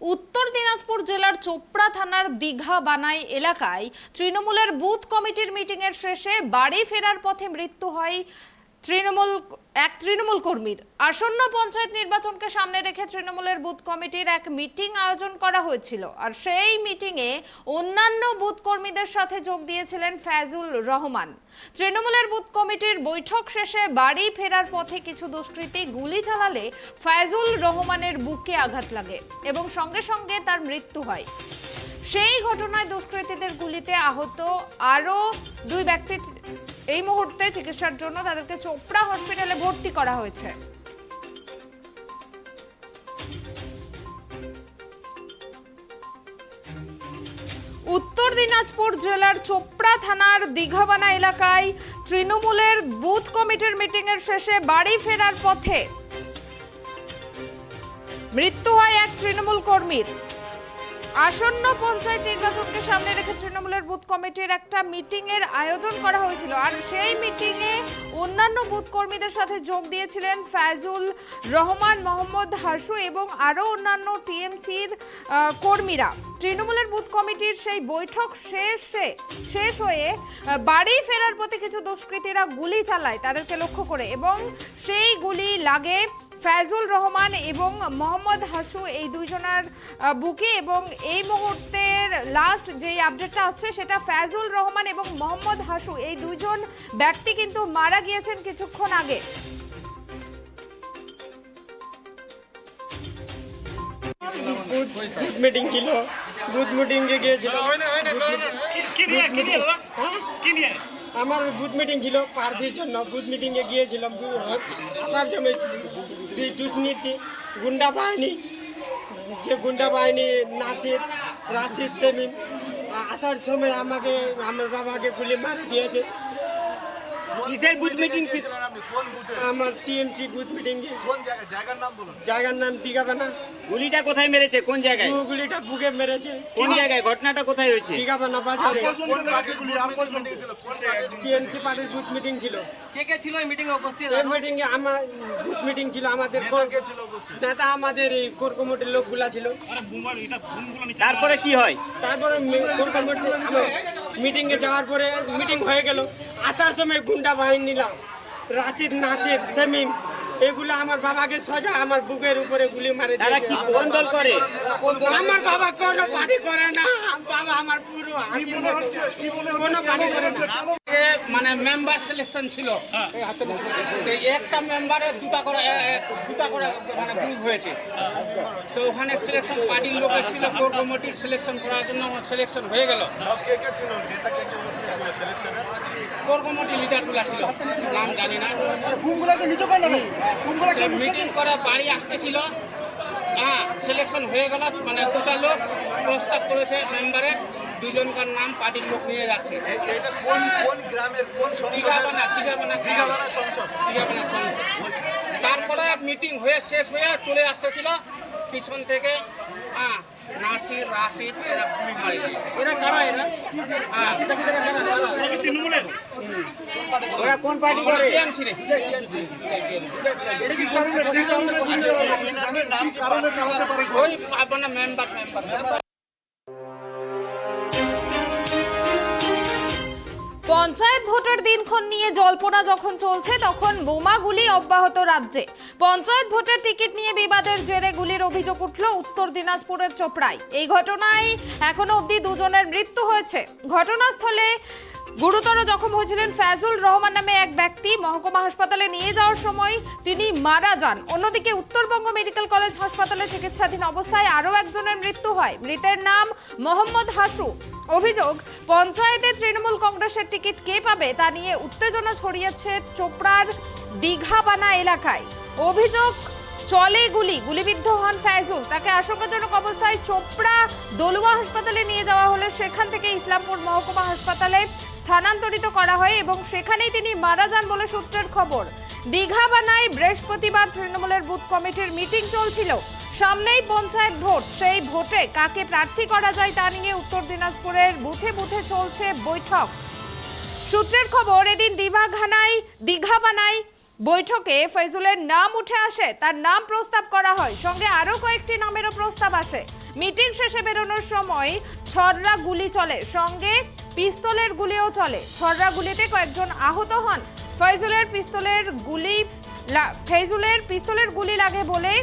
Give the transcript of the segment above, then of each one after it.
উত্তর দিনাজপুর জেলার চোপড়া থানার দীঘা বানাই এলাকায় তৃণমূলের বুথ কমিটির মিটিং এর শেষে বাড়ি ফেরার পথে মৃত্যু হয় তৃণমূল কর্মীর। আসন্ন পঞ্চায়েত নির্বাচনকে সামনে রেখে তৃণমূলের বুথ কমিটির এক মিটিং আয়োজন করা হয়েছিল, আর সেই মিটিংয়ে অন্যান্য বুথ কর্মীদের সাথে যোগ দিয়েছিলেন ফয়জুল রহমান। তৃণমূলের বুথ কমিটির বৈঠক শেষে বাড়ি ফেরার পথে কিছু দুষ্কৃতী গুলি চালালে ফয়জুল রহমানের বুকে আঘাত লাগে এবং সঙ্গে সঙ্গে তার মৃত্যু হয়। সেই ঘটনায় দুষ্কৃতীদের গুলিতে আহত আরো দুই ব্যক্তি এই মুহূর্তে চিকিৎসার জন্য তাদেরকে চোপড়া হসপিটালে ভর্তি করা হয়েছে। উত্তর দিনাজপুর জেলার চোপড়া থানার দীঘাবানা এলাকায় তৃণমূলের বুথ কমিটির মিটিং এর শেষে বাড়ি ফেরার পথে মৃত্যু হয় এক তৃণমূল কর্মীর। আসন্ন পঞ্চায়েত নির্বাচনকে সামনে রেখে তৃণমূলের বুথ কমিটির একটা মিটিং এর আয়োজন করা হয়েছিল, আর সেই মিটিং এ অন্যান্য বুথ কর্মীদের সাথে যোগ দিয়েছিলেন ফয়জুল রহমান, মোহাম্মদ হাসু এবং আরো অন্যান্য টিএমসির কর্মীরা। তৃণমূলের বুথ কমিটির সেই বৈঠক শেষ হয়ে বাড়ি ফেরার পথে কিছু দুষ্কৃতীরা গুলি চালায় তাদেরকে লক্ষ্য করে এবং সেই গুলি লাগে ফয়জুল রহমান এবং মোহাম্মদ হাসু এই দুইজনের বুকে। এবং এই মুহূর্তের লাস্ট যে আপডেটটা আসছে সেটা ফয়জুল রহমান এবং মোহাম্মদ হাসু এই দুইজন ব্যক্তি কিন্তু মারা গিয়েছেন কিছুক্ষণ আগে। বুথ মিটিং ছিল, বুথ মিটিং এ গিয়েছিল। আমার বুথ মিটিং ছিল প্রার্থীর জন্য, বুথ মিটিং এ গিয়েছিলাম। আসার সময় দুষ্কৃতী গুন্ডা বাহিনী, যে গুন্ডা বাহিনী নাসির, রাশিদ, সেমিন আসার সময় আমাকে আমার বাবাকে গুলি মারে দিয়েছে। কিসের বুথ মিটিং ছিল? আমার টিএমসি বুথ মিটিং। কোন জায়গার নাম বলুন? জায়গার নাম দীঘাবানা। গুলিটা কোথায় মেরেছে? কোন জায়গায়? গুলিটা বুকে মেরেছে। কোন জায়গায়? ঘটনাটা কোথায় হয়েছে? দীঘাবানা বাজারে। কোন পার্টির মিটিং ছিল? কোন পার্টির? টিএমসি পার্টির বুথ মিটিং ছিল। কে কে ছিল এই মিটিং এ উপস্থিত? এই মিটিং এ আমার বুথ মিটিং ছিল। আমাদের কে ছিল উপস্থিত? নেতা আমাদের এই কোর কমিটির লোকগুলা ছিল। তারপরে কি হয়? তারপরে কোর কমিটি মিটিং এ যাওয়ার পরে মিটিং হয়ে গেল। আসার সময় গুন্ডা বাহিনী নিলাম, রাশিদ, নাসির, সেমিম এগুলো আমার বাবাকে সোজা আমার বুকের উপরে গুলি মারে তারা কি কোন দল করে? আমার বাবা কোনো পার্টি করে না। বাবা আমার পুরো কোনো পার্টি করে না। মানে মেম্বার সিলেকশন ছিল, তো একটা মেম্বারে দুটা করে মানে গ্রুপ হয়েছে। তো ওখানে সিলেকশন পার্টির লোক এসেছিল কোর কমিটির সিলেকশন করার জন্য, আমার সিলেকশন হয়ে গেল। কে কে ছিল? নেতা কে কে উপস্থিত ছিল সিলেকশনে? কোর কমিটির লিডারগুলো ছিল, নাম জানি না। মিটিং করে বাড়ি আসতেছিল, হ্যাঁ সিলেকশন হয়ে গেল। মানে দুটা লোক প্রস্তাব করেছে মেম্বারের, দুজনকার নাম পার্টির লোক নিয়ে যাচ্ছে। এটা কোন কোন গ্রামের কোন দীঘাবানা সংসদ। তারপরে মিটিং হয়ে শেষ হয়ে চলে আসতেছিল পিছন থেকে, হ্যাঁ নাসির, রাশিদ এরা গুলি মারি দিয়েছে। এরা কারা? এরা তৃণমূলের। ওরা কোন পার্টি করে? টিএমসি রে। ওই আপনার মেম্বার। পঞ্চায়েত ভোটের দিনক্ষণ নিয়ে জল্পনা যখন চলছে তখন বোমাগুলি অব্যাহত রাজ্যে। পঞ্চায়েত ভোটের টিকিট নিয়ে বিবাদের জেরে গুলির অভিযোগ উঠল উত্তর দিনাজপুরের চোপড়ায়। এই ঘটনায় এখনো অবধি দুজনের মৃত্যু হয়েছে। ঘটনাস্থলে গুরুতর জখম হয়েছিলেন ফয়জুল রহমান নামে এক ব্যক্তি। মহকুমা হাসপাতালে নিয়ে যাওয়ার সময় তিনি মারা যান। অন্যদিকে উত্তরবঙ্গ মেডিকেল কলেজ হাসপাতালে চিকিৎসাধীন অবস্থায় আরও একজনের মৃত্যু হয়। মৃতের নাম মোহাম্মদ হাসু। অভিযোগ, পঞ্চায়েতে তৃণমূল কংগ্রেসের টিকিট কে পাবে তা নিয়ে উত্তেজনা ছড়িয়েছে চোপড়ার দীঘাবানা এলাকায়। অভিযোগ, চলে গুলিবিদ্ধ হন ফয়জুল। তাকে আশঙ্কাজনক অবস্থায় চোপড়া দলুয়া হাসপাতালে নিয়ে যাওয়া হলে সেখান থেকে ইসলামপুর মহকুমা হাসপাতালে স্থানান্তরিত করা হয় এবং সেখানেই তিনি মারা যান বলে সূত্রের খবর। দীঘাবানায় বৃহস্পতিবার তৃণমূলের বুথ কমিটির মিটিং চলছিল। সামনেই পঞ্চায়েত ভোট, সেই ভোটে কাকে প্রার্থী করা যায় তা নিয়ে উত্তর দিনাজপুরের বুথে বুথে চলছে বৈঠক। সূত্রের খবর, এদিন দীঘাবানায় বৈঠকে ফয়জুলের নাম উঠে আসে, তার নাম প্রস্তাব করা হয়, সঙ্গে আরও কয়েকটি নামেরও প্রস্তাব আসে। মিটিং শেষে বেরোনোর সময় ছররা গুলি চলে, সঙ্গে পিস্তলের গুলিও চলে। ছররা গুলিতে কয়েকজন আহত হন। ফয়জুলের পিস্তলের গুলি লাগে বলে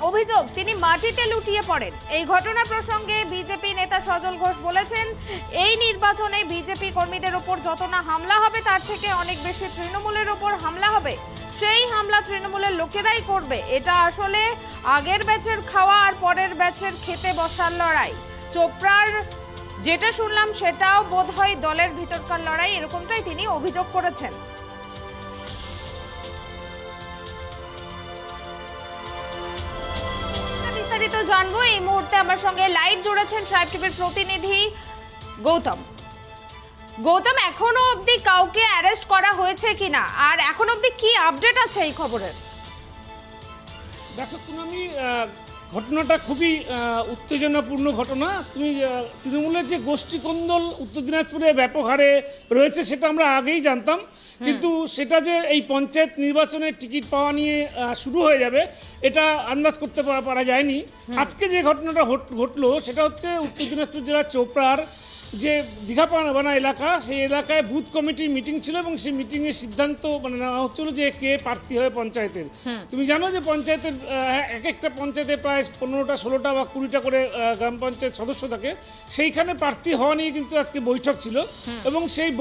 অভিযোগ, তিনি মাটিতে লুটিয়ে পড়েন। এই ঘটনা প্রসঙ্গে বিজেপি নেতা সজল ঘোষ বলেছেন, এই নির্বাচনে বিজেপি কর্মীদের ওপর যত না হামলা হবে তার থেকে অনেক বেশি তৃণমূলের ওপর হামলা হবে। সেই হামলা তৃণমূলের লোকেরাই করবে। এটা আসলে আগের ব্যাচের খাওয়া আর পরের ব্যাচের খেতে বসার লড়াই। চোপড়ার যেটা শুনলাম সেটাও বোধহয় দলের ভিতরকার লড়াই, এরকমটাই তিনি অভিযোগ করেছেন। বিস্তারিত জানবো এই মুহূর্তে আমার সঙ্গে লাইভ জুড়েছেন ট্রাইব টিভির প্রতিনিধি গৌতম। গৌতম, এখনো অবধি কাউকে অ্যারেস্ট করা হয়েছে কিনা, আর এখন অবধি কি আপডেট আছে এই খবরের? দেখো তুমি ঘটনাটা খুবই উত্তেজনাপূর্ণ ঘটনা। তুমি তৃণমূলের যে গোষ্ঠী কোন্দল উত্তর দিনাজপুরে ব্যাপক হারে রয়েছে সেটা আমরা আগেই জানতাম, কিন্তু সেটা যে এই পঞ্চায়েত নির্বাচনের টিকিট পাওয়া নিয়ে শুরু হয়ে যাবে এটা আন্দাজ করতে পারা যায়নি। আজকে যে ঘটনাটা ঘটলো সেটা হচ্ছে উত্তর দিনাজপুর জেলার চোপড়ার যে দীঘাপানা এলাকা, সেই এলাকায় বুথ কমিটির মিটিং ছিল এবং সেই মিটিংয়ের সিদ্ধান্ত নেওয়া হচ্ছিল যে কে প্রার্থী হবে পঞ্চায়েতের। তুমি জানো যে পঞ্চায়েতের এক একটা পঞ্চায়েতে প্রায় 15টা 16টা বা 20টা করে গ্রাম পঞ্চায়েত সদস্য থাকে। সেইখানে প্রার্থী হওয়া নিয়ে কিন্তু আজকে বৈঠক ছিল এবং সেই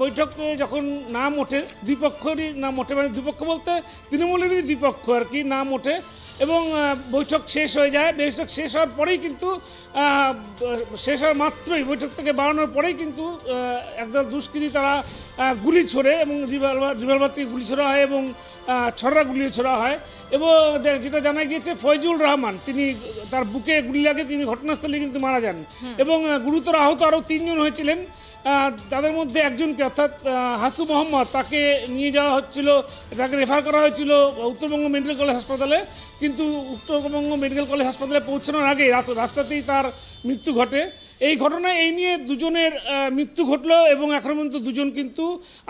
বৈঠকে যখন নাম ওঠে, দুই পক্ষেরই নাম ওঠে, মানে দুপক্ষ বলতে তৃণমূলেরই দুই পক্ষ আর কি নাম ওঠে, এবং বৈঠক শেষ হয়ে যায়। বৈঠক শেষ হওয়ার পরেই কিন্তু শেষ হওয়ার মাত্রই বৈঠক থেকে বাড়ানোর পরেই কিন্তু একদল দুষ্কৃতী তারা গুলি ছোড়ে এবং রিভলভার থেকে গুলি ছোড়া হয় এবং ছড়া গুলি ছোড়া হয়। এবং যেটা জানা গিয়েছে ফয়জুল রহমান, তিনি তার বুকে গুলি লাগে, তিনি ঘটনাস্থলে কিন্তু মারা যান এবং গুরুতর আহত আরও 3 জন হয়েছিলেন। তাদের মধ্যে একজনকে অর্থাৎ হাসু মোহাম্মদ, তাকে নিয়ে যাওয়া হচ্ছিল, তাকে রেফার করা হয়েছিল উত্তরবঙ্গ মেডিকেল কলেজ হাসপাতালে, কিন্তু উত্তরবঙ্গ মেডিকেল কলেজ হাসপাতালে পৌঁছানোর আগে রাস্তাতেই তার মৃত্যু ঘটে। এই ঘটনায় এই নিয়ে দুজনের মৃত্যু ঘটলো এবং এখন পর্যন্ত দুজন কিন্তু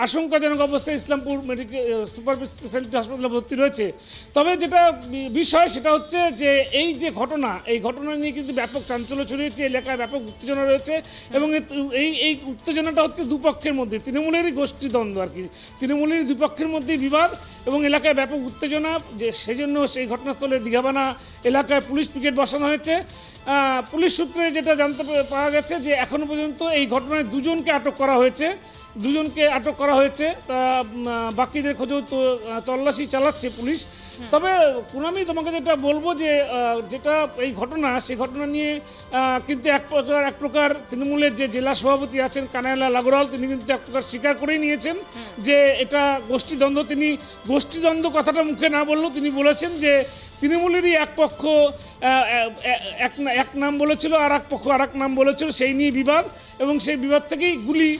আশঙ্কাজনক অবস্থায় ইসলামপুর মেডিকেল সুপার স্পেশালিটি হাসপাতালে ভর্তি রয়েছে। তবে যেটা বিষয় সেটা হচ্ছে যে এই যে ঘটনা, এই ঘটনা নিয়ে কিন্তু ব্যাপক চাঞ্চল্য ছড়িয়েছে, এলাকায় ব্যাপক উত্তেজনা রয়েছে এবং এই উত্তেজনাটা হচ্ছে দুপক্ষের মধ্যে, তৃণমূলেরই গোষ্ঠীদ্বন্দ্ব আর কি, তৃণমূলেরই দুপক্ষের মধ্যেই বিবাদ এবং এলাকায় ব্যাপক উত্তেজনা। যে সেজন্য সেই ঘটনাস্থলে দীঘাবানা এলাকায় পুলিশ পিকেট বসানো হয়েছে। পুলিশ সূত্রে যেটা জানতে পাওয়া গেছে যে এখনো পর্যন্ত এই ঘটনায় দুজনকে আটক করা হয়েছে, বাকিদের খোঁজও তল্লাশি চালাচ্ছে পুলিশ। তবে পুনামি, তোমাকে যেটা বলবো যে যেটা এই ঘটনা, সেই ঘটনা নিয়ে কিন্তু এক প্রকার তৃণমূলের যে জেলা সভাপতি আছেন কানাইলাল আগরওয়াল, তিনি কিন্তু এক প্রকার স্বীকার করেই নিয়েছেন যে এটা গোষ্ঠীদ্বন্দ্ব। তিনি গোষ্ঠীদ্বন্দ্ব কথাটা মুখে না বললেও তিনি বলেছেন যে তৃণমূলেরই এক পক্ষ এক নাম বলেছিল আর এক পক্ষ আর এক নাম বলেছিল, সেই নিয়ে বিবাদ এবং সেই বিবাদ থেকেই গুলি।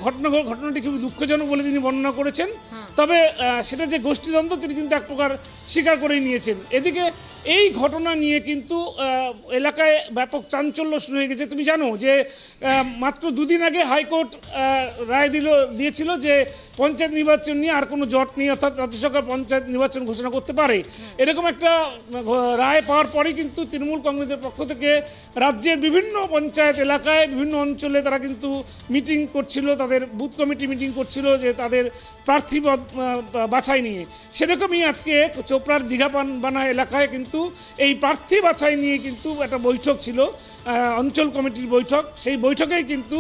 ঘটনাটি খুবই দুঃখজনক বলে তিনি বর্ণনা করেছেন। তবে সেটা যে গোষ্ঠীদ্বন্দ্ব তিনি কিন্তু এক প্রকার স্বীকার করেই নিয়েছেন। এদিকে এই ঘটনা নিয়ে কিন্তু এলাকায় ব্যাপক চাঞ্চল্য শুরু হয়ে গেছে। তুমি জানো যে মাত্র 2 দিন আগে হাইকোর্ট রায় দিয়েছিল যে পঞ্চায়েত নির্বাচন নিয়ে আর কোনো জট নেই, অর্থাৎ রাজ্য সরকার পঞ্চায়েত নির্বাচন ঘোষণা করতে পারে। এরকম একটা রায় পাওয়ার পরেই কিন্তু তৃণমূল কংগ্রেসের পক্ষ থেকে রাজ্যের বিভিন্ন পঞ্চায়েত এলাকায় বিভিন্ন অঞ্চলে তারা কিন্তু মিটিং করছিল, তাদের বুথ কমিটি মিটিং করছিল যে তাদের প্রার্থী বাছাই নিয়ে। সেরকমই আজকে চোপড়ার দীঘাপানা এলাকায় কিন্তু এই প্রার্থী বাছাই নিয়ে কিন্তু একটা বৈঠক ছিল, অঞ্চল কমিটির বৈঠক। সেই বৈঠকেই কিন্তু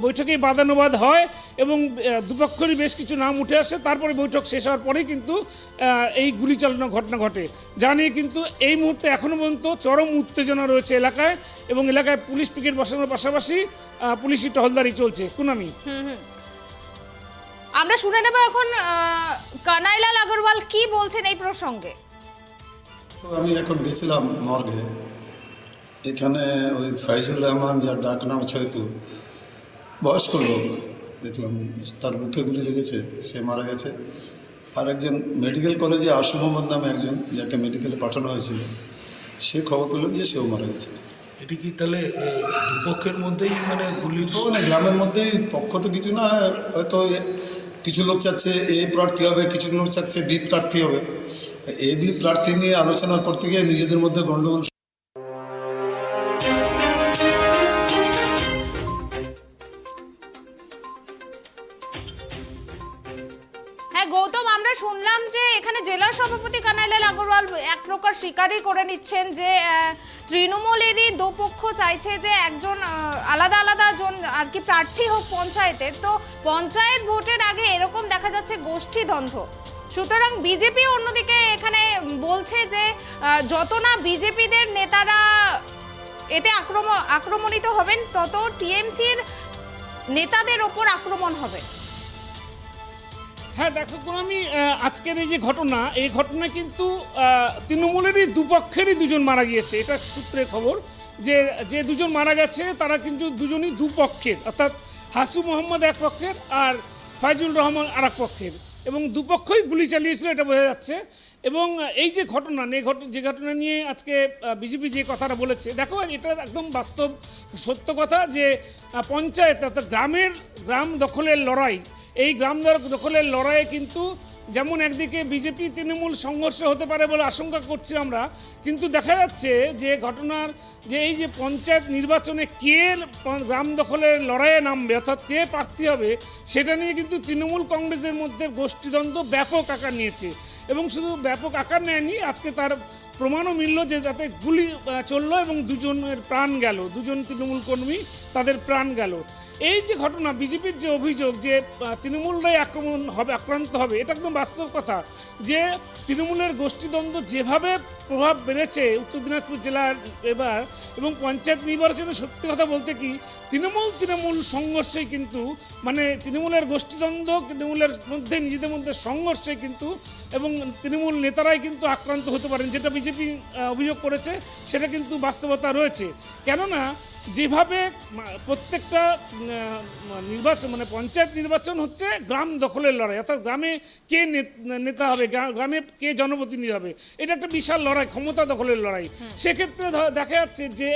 বৈঠকেই বাদানুবাদ হয় এবং দুপক্ষেরই বেশ কিছু নাম উঠে আসে। তারপরে বৈঠক শেষ হওয়ার পরেই কিন্তু এই গুলি চালানোর ঘটনা ঘটে, যা নিয়ে কিন্তু এই মুহূর্তে এখনও পর্যন্ত চরম উত্তেজনা রয়েছে এলাকায় এবং এলাকায় পুলিশ পিকেট বসানোর পাশাপাশি পুলিশি টহলদারি চলছে। কুনামি, আমরা শুনে নেব এখন কানাইলাল আগরওয়াল কি বলছেন এই প্রসঙ্গে। তো আমি এখন গেছিলাম মর্গে, এখানে ওই ফয়জুল রহমান, যার ডাক নাম ছয়তু, বয়স্ক লোক, দেখলাম তার বুকে গুলি লেগেছে, সে মারা গেছে। আর একজন মেডিকেল কলেজে আশু মোহাম্মদ নামে একজন, যাকে মেডিকেলে পাঠানো হয়েছিল, সে খবর পেলাম যে সেও মারা গেছে। এটি কি তাহলে দুপক্ষের মধ্যেই মানে গুলি? তো মানে গ্রামের মধ্যেই, পক্ষ তো কিছু না, হয়তো কিছু লোক চাচ্ছে এ প্রার্থী হবে, কিছু লোক চাচ্ছে বি প্রার্থী হবে। এ বি প্রার্থী নিয়ে আলোচনা করতে গিয়ে নিজেদের মধ্যে গণ্ডগোল। হ্যাঁ গৌতম, আমরা শুনলাম যে এখানে জেলা সভাপতি কানাইলাল আগরওয়াল এক প্রকার স্বীকারই করে নিচ্ছেন যে তৃণমূলেরই দুপক্ষ চাইছে যে একজন আলাদা আলাদা জন আর কি প্রার্থী হোক পঞ্চায়েতের। তো পঞ্চায়েত ভোটের আগে এরকম দেখা যাচ্ছে গোষ্ঠীদ্বন্দ্ব। সুতরাং বিজেপি অন্যদিকে এখানে বলছে যে যত না বিজেপিদের নেতারা এতে আক্রমণিত হবেন, তত টিএমসির নেতাদের ওপর আক্রমণ হবে। হ্যাঁ দেখো আমি আজকের এই যে ঘটনা, এই ঘটনা কিন্তু তৃণমূলেরই দুপক্ষেরই দুজন মারা গিয়েছে, এটা সূত্রের খবর। যে দুজন মারা গেছে তারা কিন্তু দুজনই দুপক্ষের, অর্থাৎ হাসু মোহাম্মদ এক পক্ষের আর ফাইজুল রহমান আর এক পক্ষের, এবং দুপক্ষই গুলি চালিয়েছিল, এটা বোঝা যাচ্ছে। এবং এই যে ঘটনা যে ঘটনা নিয়ে আজকে বিজেপি যে কথাটা বলেছে, দেখো এটা একদম বাস্তব সত্য কথা যে পঞ্চায়েত অর্থাৎ গ্রাম দখলের লড়াই, এই গ্রাম দখলের লড়াইয়ে কিন্তু যেমন একদিকে বিজেপি তৃণমূল সংঘর্ষ হতে পারে বলে আশঙ্কা করছি আমরা, কিন্তু দেখা যাচ্ছে যে ঘটনার যে এই যে পঞ্চায়েত নির্বাচনে কে গ্রাম দখলের লড়াইয়ে নামবে অর্থাৎ কে প্রার্থী হবে, সেটা নিয়ে কিন্তু তৃণমূল কংগ্রেসের মধ্যে গোষ্ঠীদ্বন্দ্ব ব্যাপক আকার নিয়েছে। এবং শুধু ব্যাপক আকার নেয়নি, আজকে তার প্রমাণও মিলল যে যাতে গুলি চললো এবং দুজনের প্রাণ গেল, দুজন তৃণমূল কর্মী তাদের প্রাণ গেল। এই যে ঘটনা, বিজেপির যে অভিযোগ যে তৃণমূলরাই আক্রান্ত হবে, এটা একদম বাস্তব কথা। যে তৃণমূলের গোষ্ঠীদ্বন্দ্ব যেভাবে প্রভাব বেড়েছে উত্তর দিনাজপুর জেলার এবার, এবং পঞ্চায়েত নির্বাচনে সত্যি কথা বলতে কি তৃণমূল সংঘর্ষে কিন্তু মানে তৃণমূলের গোষ্ঠীদ্বন্দ্ব, তৃণমূলের মধ্যে নিজেদের মধ্যে সংঘর্ষে কিন্তু এবং তৃণমূল নেতারাই কিন্তু আক্রান্ত হতে পারেন, যেটা বিজেপি অভিযোগ করেছে সেটা কিন্তু বাস্তবতা রয়েছে। কেননা যেভাবে প্রত্যেকটা নির্বাচন মানে পঞ্চায়েত নির্বাচন হচ্ছে গ্রাম দখলের লড়াই, অর্থাৎ গ্রামে কে নেতা হবে, গ্রামে কে জনপ্রতিনিধি হবে, এটা একটা বিশাল লড়াই, ক্ষমতা দখলের লড়াই। সেক্ষেত্রে দেখা যাচ্ছে যে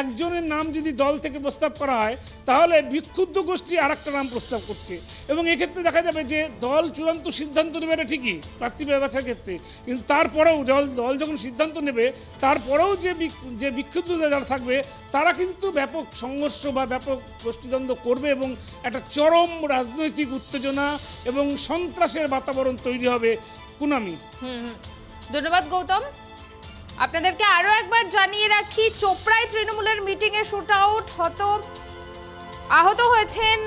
একজনের নাম যদি দল থেকে প্রস্তাব করা হয়, তাহলে বিক্ষুব্ধ গোষ্ঠী আর একটা নাম প্রস্তাব করছে, এবং এক্ষেত্রে দেখা যাবে যে দল চূড়ান্ত সিদ্ধান্ত নেবে এটা ঠিকই প্রার্থী বাছার ক্ষেত্রে, কিন্তু তারপরেও দল যখন সিদ্ধান্ত নেবে তারপরেও যে বিক্ষুব্ধ যারা থাকবে তারা কিন্তু ব্যাপক সংঘর্ষ বা ব্যাপক গোষ্ঠীদ্বন্দ্ব করবে, এবং একটা চরম রাজনৈতিক উত্তেজনা এবং সন্ত্রাসের বাতাবরণ তৈরি হবে। পুনামি, ধন্যবাদ গৌতম। আপনাদেরকে আরো একবার জানিয়ে রাখি, চোপড়ায় তৃণমূলের মিটিংয়ে শুট আউট আহত হয়েছেন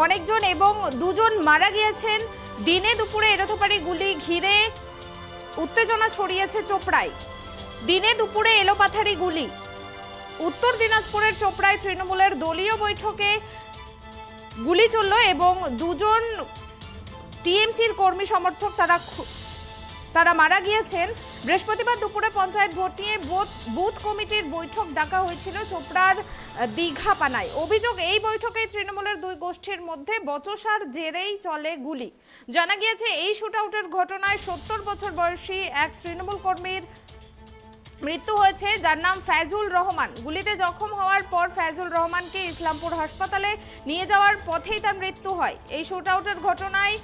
অনেকজন এবং দুজন মারা গিয়েছেন। দিনে দুপুরে এলোপাতাড়ি গুলি ঘিরে উত্তেজনা ছড়িয়েছে চোপড়ায়। দিনে দুপুরে এলোপাথারি গুলি। উত্তর দিনাজপুরের চোপড়ায় তৃণমূলের দলীয় বৈঠকে গুলি চলল এবং দুজন টিএমসির কর্মী সমর্থক তারা মারা গিয়েছেন। বৃহস্পতিবার দুপুরে পঞ্চায়েত ভোট নিয়ে বুথ কমিটির বৈঠক ডাকা হয়েছিল চোপড়ার দীঘাপানায়। অভিযোগ, এই বৈঠকে তৃণমূলের দুই গোষ্ঠীর মধ্যে বচসার জেরেই চলে গুলি। জানা গিয়েছে এই শুটআউটের ঘটনায় 70 বছর বয়সী এক তৃণমূল কর্মীর মৃত্যু হয়েছে, যার নাম ফাইজুল রহমান। গুলিতে জখম হওয়ার পর ফাইজুল রহমানকে ইসলামপুর হাসপাতালে নিয়ে যাওয়ার পথেই তার মৃত্যু হয়। এই শুটআউটের ঘটনায়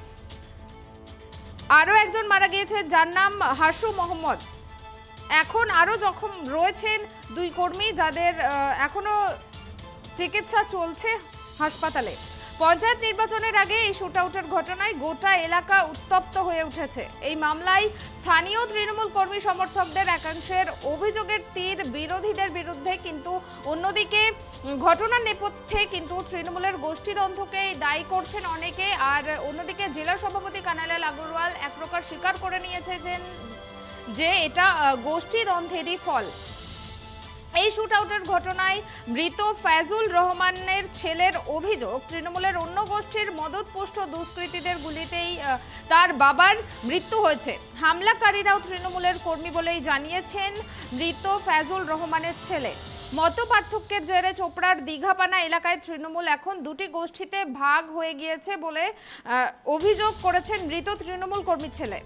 আরও একজন মারা গিয়েছে, যার নাম হাসু মোহাম্মদ। এখন আরও জখম রয়েছেন দুই কর্মী, যাদের এখনও চিকিৎসা চলছে হাসপাতালে। পঞ্চায়েত নির্বাচনের আগে এই শুটআউটের ঘটনায় গোটা এলাকা উত্তপ্ত হয়ে উঠেছে। এই মামলায় স্থানীয় তৃণমূল কর্মী সমর্থকদের একাংশের অভিযোগের তীর বিরোধীদের বিরুদ্ধে, কিন্তু অন্যদিকে ঘটনার নেপথ্যে কিন্তু তৃণমূলের গোষ্ঠীদ্বন্দ্বকে দায়ী করছেন অনেকে। আর অন্যদিকে জেলা সভাপতি কানাইলাল আগরওয়াল এক প্রকার স্বীকার করে নিয়েছে যে এটা গোষ্ঠীদ্বন্দ্বেরই ফল। এই শুটআউটের ঘটনায় মৃত ফাইজুল রহমানের ছেলের অভিযোগ, তৃণমূলের অন্য গোষ্ঠীর মদতপুষ্ট দুষ্কৃতীদের গুলিতেই তার বাবার মৃত্যু হয়েছে। হামলাকারীরাও তৃণমূলের কর্মী বলেই জানিয়েছেন মৃত ফাইজুল রহমানের ছেলে। মত পার্থক্যের জেরে চোপড়ার দীঘাপানা এলাকায় তৃণমূল এখন দুটি গোষ্ঠীতে ভাগ হয়ে গিয়েছে বলে অভিযোগ করেছেন মৃত তৃণমূল কর্মীর ছেলে।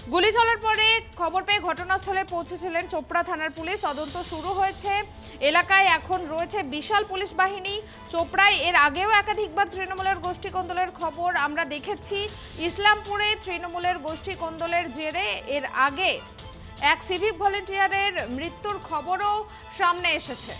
গুলি চলার পরে খবর পেয়ে ঘটনাস্থলে পৌঁছেছিলেন চোপড়া থানার পুলিশ। তদন্ত শুরু হয়েছে। এলাকায় এখন রয়েছে বিশাল পুলিশ বাহিনী। চোপড়ায় এর আগেও একাধিকবার তৃণমূলের গোষ্ঠী কোন্দলের খবর আমরা দেখেছি। ইসলামপুরে তৃণমূলের গোষ্ঠী কোন্দলের জেরে এর আগে এক সিভিক ভলেন্টিয়ারের মৃত্যুর খবরও সামনে এসেছে।